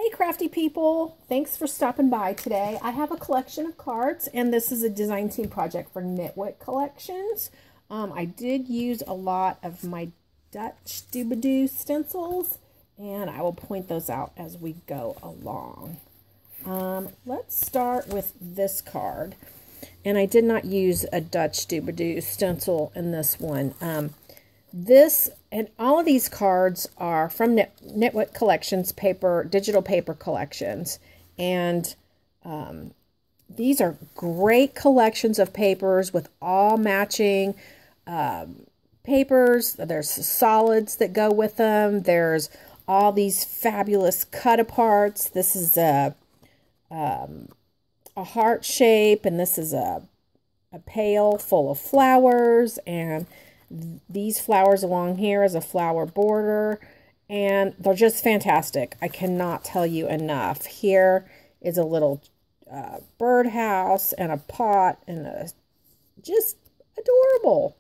Hey crafty people, thanks for stopping by today. I have a collection of cards and this is a design team project for Nit Wit collections. I did use a lot of my Dutch doobadoo stencils and I will point those out as we go along. Let's start with this card. And I did not use a Dutch doobadoo stencil in this one. This and all of these cards are from Nit Wit collections, digital paper collections, and these are great collections of papers with all matching papers. There's solids that go with them. There's all these fabulous cut aparts. This is a heart shape, and this is a pail full of flowers, and these flowers along here is a flower border, and they're just fantastic. I cannot tell you enough. Here is a little birdhouse and a pot and just adorable.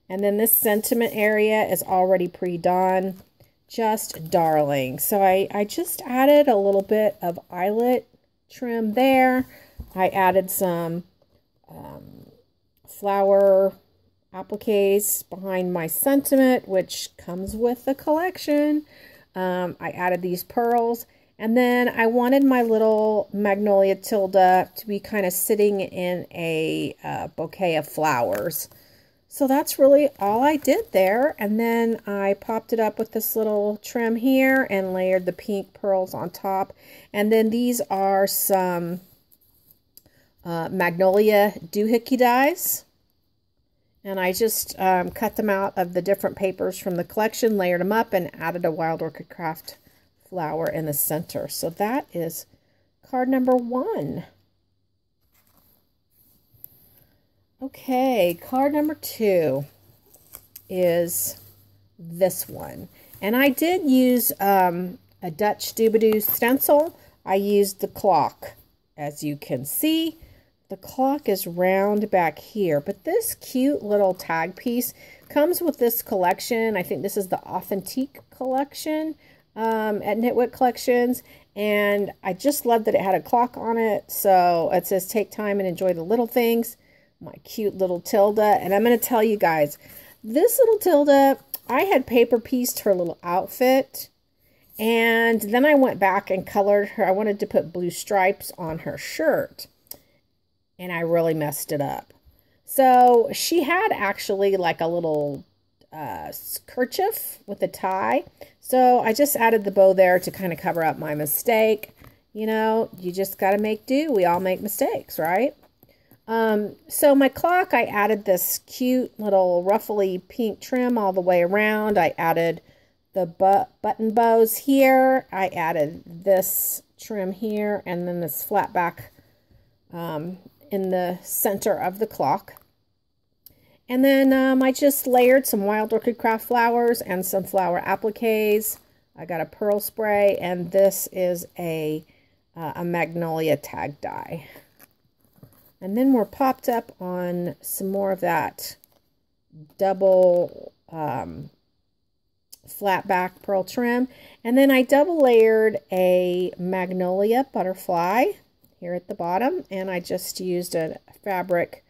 And then this sentiment area is already pre-done. Just darling. So I just added a little bit of eyelet trim there. I added some flower appliques behind my sentiment, which comes with the collection. I added these pearls, and then I wanted my little Magnolia Tilda to be kind of sitting in a bouquet of flowers. So that's really all I did there, and then I popped it up with this little trim here and layered the pink pearls on top. And then these are some Magnolia doohickey dies. And I just cut them out of the different papers from the collection, layered them up, and added a Wild Orchid Craft flower in the center. So that is card number 1. Okay, card number 2 is this one. And I did use a Dutch doobadoo stencil. I used the clock, as you can see. The clock is round back here, but this cute little tag piece comes with this collection. I think this is the Authentique collection at Nit Wit Collections, and I just love that it had a clock on it. So it says, take time and enjoy the little things. My cute little Tilda. And I'm going to tell you guys, this little Tilda, I had paper pieced her little outfit, and then I went back and colored her. I wanted to put blue stripes on her shirt, and I really messed it up. So she had actually like a little kerchief with a tie. So I just added the bow there to kind of cover up my mistake. You know, you just got to make do. We all make mistakes, right? So my clock, I added this cute little ruffly pink trim all the way around. I added the button bows here. I added this trim here, and then this flat back in the center of the clock. And then I just layered some Wild Orchid Craft flowers and some flower appliques. I got a pearl spray, and this is a Magnolia tag die. And then we're popped up on some more of that double flat back pearl trim. And then I double layered a Magnolia butterfly here at the bottom, and I just used a fabric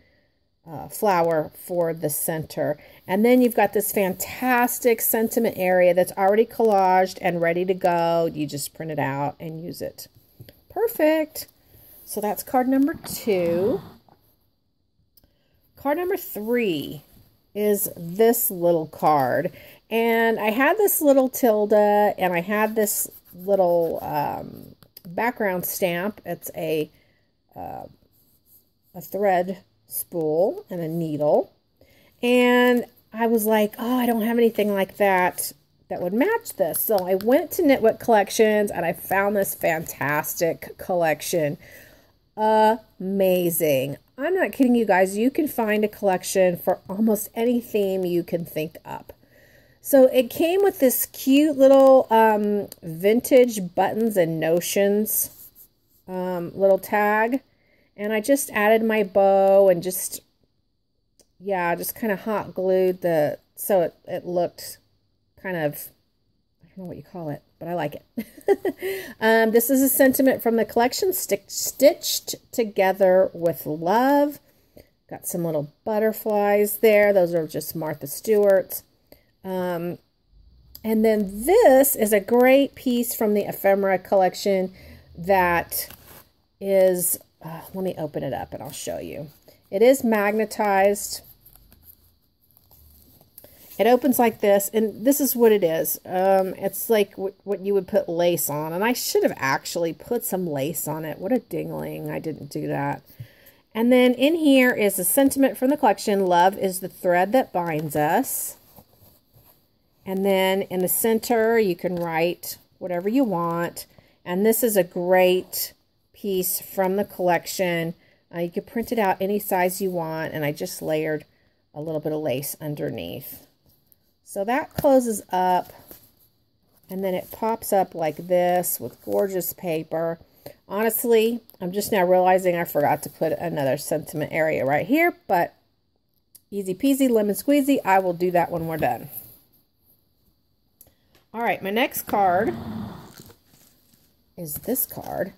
flower for the center. And then you've got this fantastic sentiment area that's already collaged and ready to go. You just print it out and use it. Perfect. So that's card number 2. Card number 3 is this little card. And I had this little Tilda, and I had this little background stamp. It's a thread spool and a needle. And I was like, oh, I don't have anything like that would match this. So I went to Nit Wit Collections, and I found this fantastic collection. Amazing. I'm not kidding you guys. You can find a collection for almost any theme you can think up. So it came with this cute little vintage buttons and notions little tag. And I just added my bow and just kind of hot glued so it looked kind of don't know what you call it, but I like it. This is a sentiment from the collection, Stitched Together with Love. Got some little butterflies there. Those are just Martha Stewart's. And then this is a great piece from the ephemera collection that is, let me open it up and I'll show you. It is magnetized. It opens like this, and this is what it is. It's like what you would put lace on, and I should have actually put some lace on it. What a dingling. I didn't do that. And then in here is a sentiment from the collection, Love is the thread that binds us. And then in the center, you can write whatever you want. And this is a great piece from the collection. You can print it out any size you want, and I just layered a little bit of lace underneath. So that closes up, and then it pops up like this with gorgeous paper. Honestly, I'm just now realizing I forgot to put another sentiment area right here, but easy peasy, lemon squeezy. I will do that when we're done. All right, my next card is this card.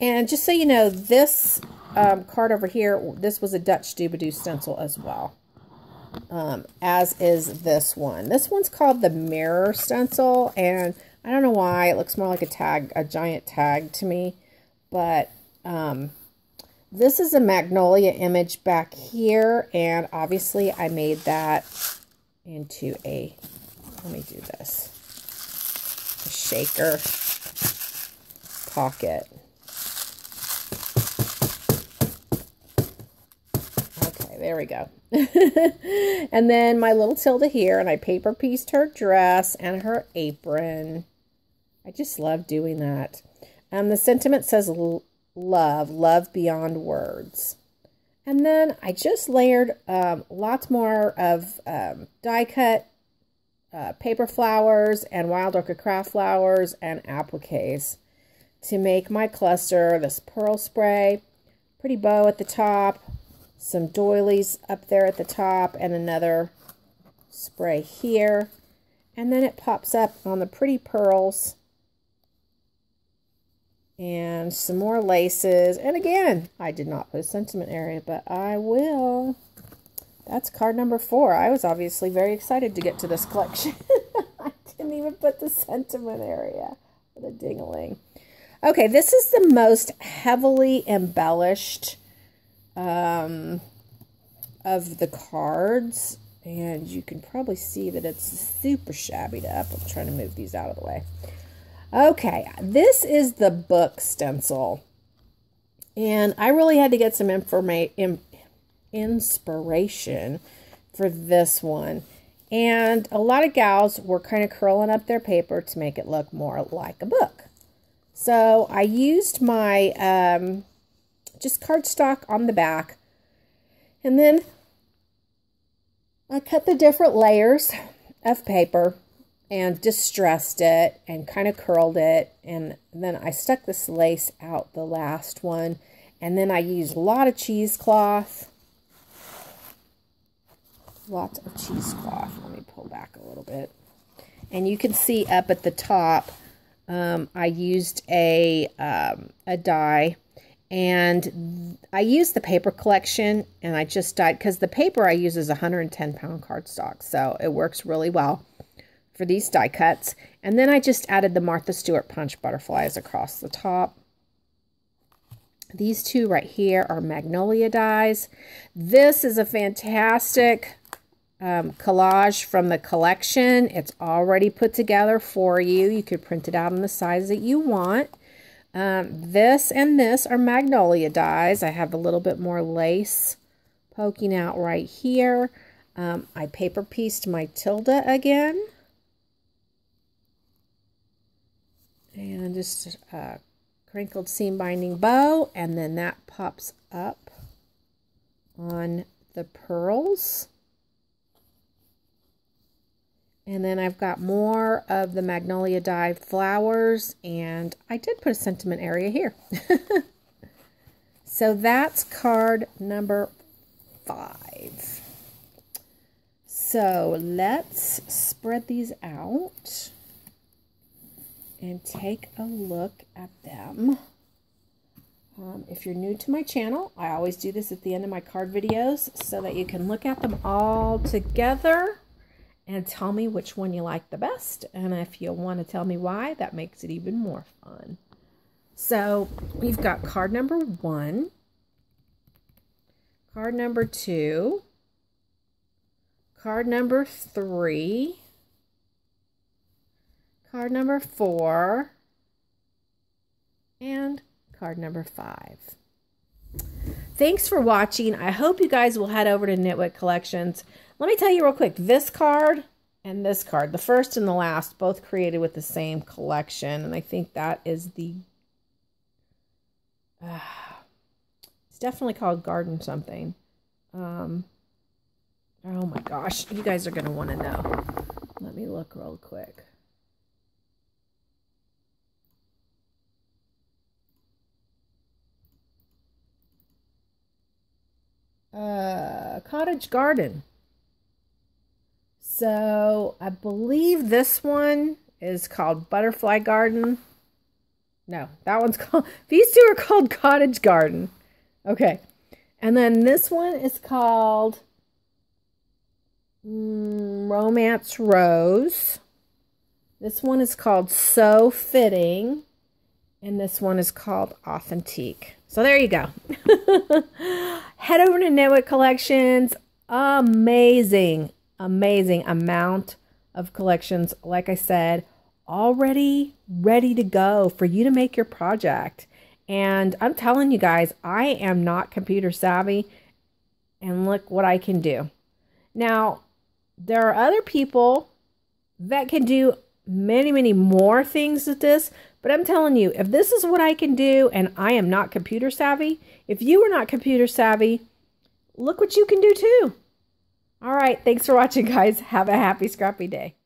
And just so you know, this card over here, this was a Dutch Doobadoo stencil as well. As is this one. This one's called the Mirror Stencil, and I don't know why it looks more like a tag, a giant tag to me, but this is a Magnolia image back here, and obviously I made that into a, let me do this, a shaker pocket. Okay, there we go. And then my little Tilda here, and I paper pieced her dress and her apron. I just love doing that. The sentiment says love beyond words. And then I just layered lots more of die cut paper flowers and wild orchid craft flowers and appliques to make my cluster. This pearl spray, pretty bow at the top, some doilies up there at the top, and another spray here. And then it pops up on the pretty pearls and some more laces. And again, I did not put a sentiment area, but I will. That's card number 4. I was obviously very excited to get to this collection. I didn't even put the sentiment area. What a dingling. Okay, this is the most heavily embellished of the cards, and you can probably see that it's super shabbied up. I'm trying to move these out of the way. Okay, this is the book stencil, and I really had to get some inspiration for this one, and a lot of gals were kind of curling up their paper to make it look more like a book. So I used my just cardstock on the back, and then I cut the different layers of paper and distressed it and kind of curled it, and then I stuck this lace out the last one, and then I used a lot of cheesecloth. Lots of cheesecloth. Let me pull back a little bit. And you can see up at the top, I used a die, and I used the paper collection, and I just dyed, because the paper I use is 110-pound cardstock, so it works really well for these die cuts. And then I just added the Martha Stewart punch butterflies across the top. These two right here are Magnolia dies. This is a fantastic collage from the collection. It's already put together for you. You could print it out in the size that you want. This and this are Magnolia dies. I have a little bit more lace poking out right here. I paper pieced my Tilda again. And just crinkled seam binding bow, and then that pops up on the pearls. And then I've got more of the Magnolia die flowers, and I did put a sentiment area here. So that's card number 5. So let's spread these out. and take a look at them. If you're new to my channel, I always do this at the end of my card videos so that you can look at them all together and tell me which one you like the best. And if you want to tell me why, that makes it even more fun. So we've got card number 1, card number 2, card number 3, card number 4, and card number 5. Thanks for watching. I hope you guys will head over to Nit Wit Collections. Let me tell you real quick, this card and this card, the first and the last, both created with the same collection. And I think that is the, it's definitely called Garden something. Oh my gosh, you guys are going to want to know. Let me look real quick. Cottage Garden. So I believe this one is called Butterfly Garden. No, that one's called, these two are called Cottage Garden. Okay. And then this one is called Romance Rose. This one is called So Fitting. And this one is called Authentique. So there you go. Head over to Nit Wit Collections. Amazing amount of collections. Like I said, already ready to go for you to make your project. And I'm telling you guys, I am not computer savvy. And look what I can do. Now, there are other people that can do many more things with this. But I'm telling you, if this is what I can do and I am not computer savvy, if you are not computer savvy, look what you can do too. All right. Thanks for watching, guys. Have a happy, scrappy day.